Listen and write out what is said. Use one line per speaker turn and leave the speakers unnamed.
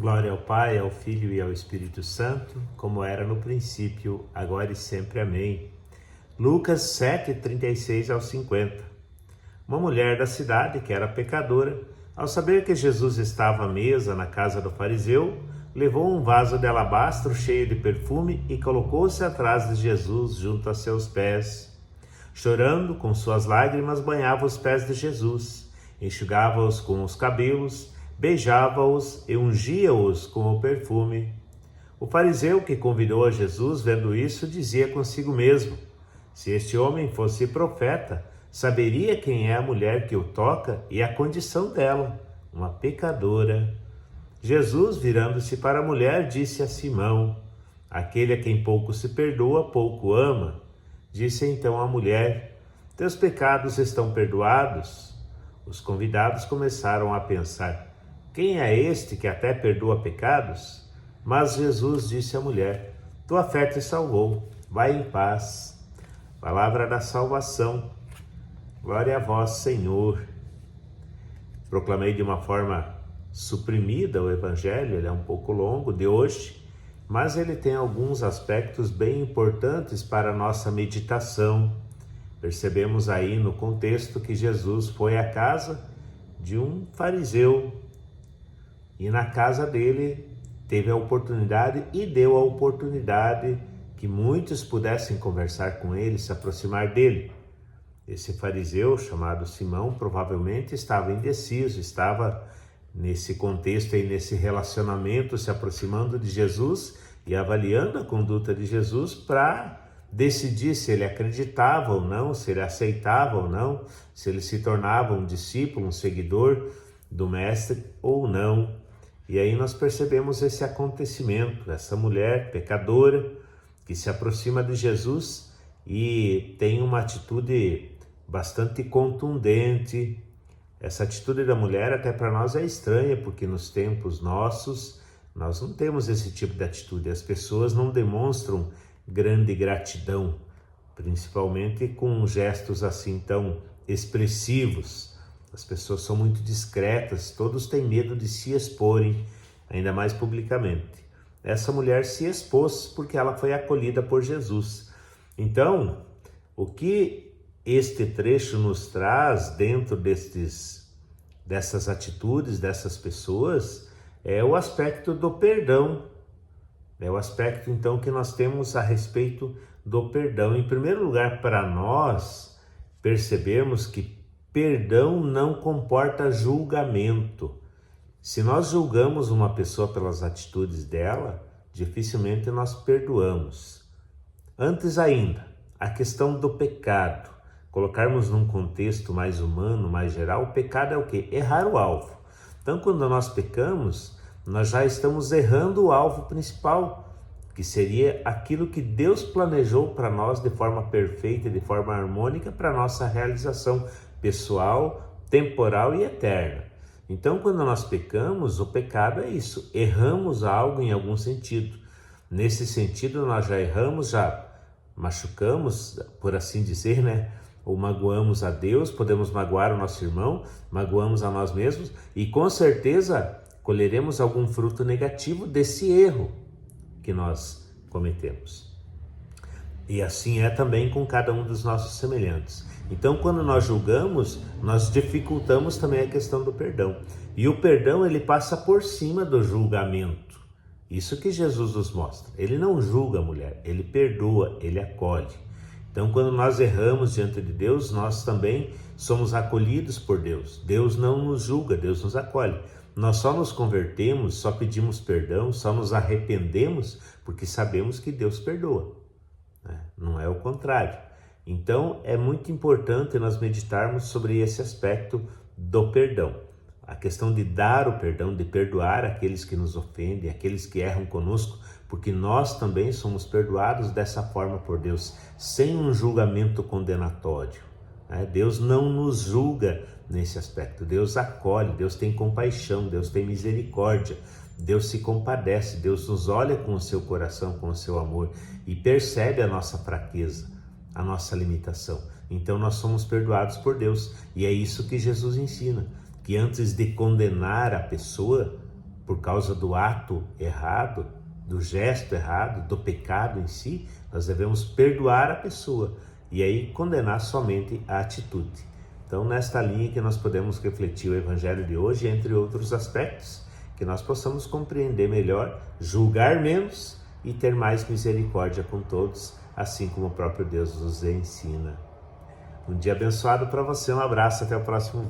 Glória ao Pai, ao Filho e ao Espírito Santo, como era no princípio, agora e sempre. Amém. Lucas 7, 36 ao 50. Uma mulher da cidade, que era pecadora, ao saber que Jesus estava à mesa na casa do fariseu, levou um vaso de alabastro cheio de perfume e colocou-se atrás de Jesus junto a seus pés. Chorando, com suas lágrimas, banhava os pés de Jesus, enxugava-os com os cabelos, beijava-os e ungia-os com o perfume. O fariseu que convidou a Jesus, vendo isso, dizia consigo mesmo: se este homem fosse profeta, saberia quem é a mulher que o toca e a condição dela, uma pecadora. Jesus, virando-se para a mulher, disse a Simão: aquele a quem pouco se perdoa, pouco ama. Disse então a mulher: teus pecados estão perdoados. Os convidados começaram a pensar: quem é este que até perdoa pecados? Mas Jesus disse à mulher: tua fé te salvou, vai em paz. Palavra da salvação. Glória a vós, Senhor. Proclamei de uma forma suprimida o Evangelho, ele é um pouco longo, de hoje, mas ele tem alguns aspectos bem importantes para a nossa meditação. Percebemos aí no contexto que Jesus foi à casa de um fariseu e na casa dele teve a oportunidade e deu a oportunidade que muitos pudessem conversar com ele, se aproximar dele. Esse fariseu, chamado Simão, provavelmente estava indeciso, estava nesse contexto e nesse relacionamento, se aproximando de Jesus e avaliando a conduta de Jesus para decidir se ele acreditava ou não, se ele aceitava ou não, se ele se tornava um discípulo, um seguidor do Mestre ou não. E aí nós percebemos esse acontecimento, essa mulher pecadora que se aproxima de Jesus e tem uma atitude bastante contundente. Essa atitude da mulher até para nós é estranha, porque nos tempos nossos nós não temos esse tipo de atitude. As pessoas não demonstram grande gratidão, principalmente com gestos assim tão expressivos. As pessoas são muito discretas, todos têm medo de se exporem, ainda mais publicamente. Essa mulher se expôs porque ela foi acolhida por Jesus. Então, o que este trecho nos traz dentro dessas atitudes, dessas pessoas, é o aspecto do perdão. É o aspecto, então, que nós temos a respeito do perdão. Em primeiro lugar, para nós percebemos que perdão não comporta julgamento. Se nós julgamos uma pessoa pelas atitudes dela, dificilmente nós perdoamos. Antes ainda, a questão do pecado. Colocarmos num contexto mais humano, mais geral, o pecado é o quê? Errar o alvo. Então, quando nós pecamos, nós já estamos errando o alvo principal, que seria aquilo que Deus planejou para nós de forma perfeita, de forma harmônica, para nossa realização pessoal, temporal e eterna. Então, quando nós pecamos, o pecado é isso, erramos algo em algum sentido. Nesse sentido, nós já erramos, já machucamos, por assim dizer, né? Ou magoamos a Deus, podemos magoar o nosso irmão, magoamos a nós mesmos e com certeza colheremos algum fruto negativo desse erro que nós cometemos. E assim é também com cada um dos nossos semelhantes. Então, quando nós julgamos, nós dificultamos também a questão do perdão. E o perdão, ele passa por cima do julgamento. Isso que Jesus nos mostra. Ele não julga a mulher, ele perdoa, ele acolhe. Então, quando nós erramos diante de Deus, nós também somos acolhidos por Deus. Deus não nos julga, Deus nos acolhe. Nós só nos convertemos, só pedimos perdão, só nos arrependemos porque sabemos que Deus perdoa, né? Não é o contrário. Então, é muito importante nós meditarmos sobre esse aspecto do perdão. A questão de dar o perdão, de perdoar aqueles que nos ofendem, aqueles que erram conosco, porque nós também somos perdoados dessa forma por Deus, sem um julgamento condenatório, né? Deus não nos julga nesse aspecto, Deus acolhe, Deus tem compaixão, Deus tem misericórdia, Deus se compadece, Deus nos olha com o seu coração, com o seu amor e percebe a nossa fraqueza, a nossa limitação. Então nós somos perdoados por Deus e é isso que Jesus ensina, que antes de condenar a pessoa, por causa do ato errado, do gesto errado, do pecado em si, nós devemos perdoar a pessoa e aí condenar somente a atitude. Então, nesta linha que nós podemos refletir o Evangelho de hoje, entre outros aspectos, que nós possamos compreender melhor, julgar menos e ter mais misericórdia com todos, assim como o próprio Deus nos ensina. Um dia abençoado para você, um abraço, até o próximo vídeo.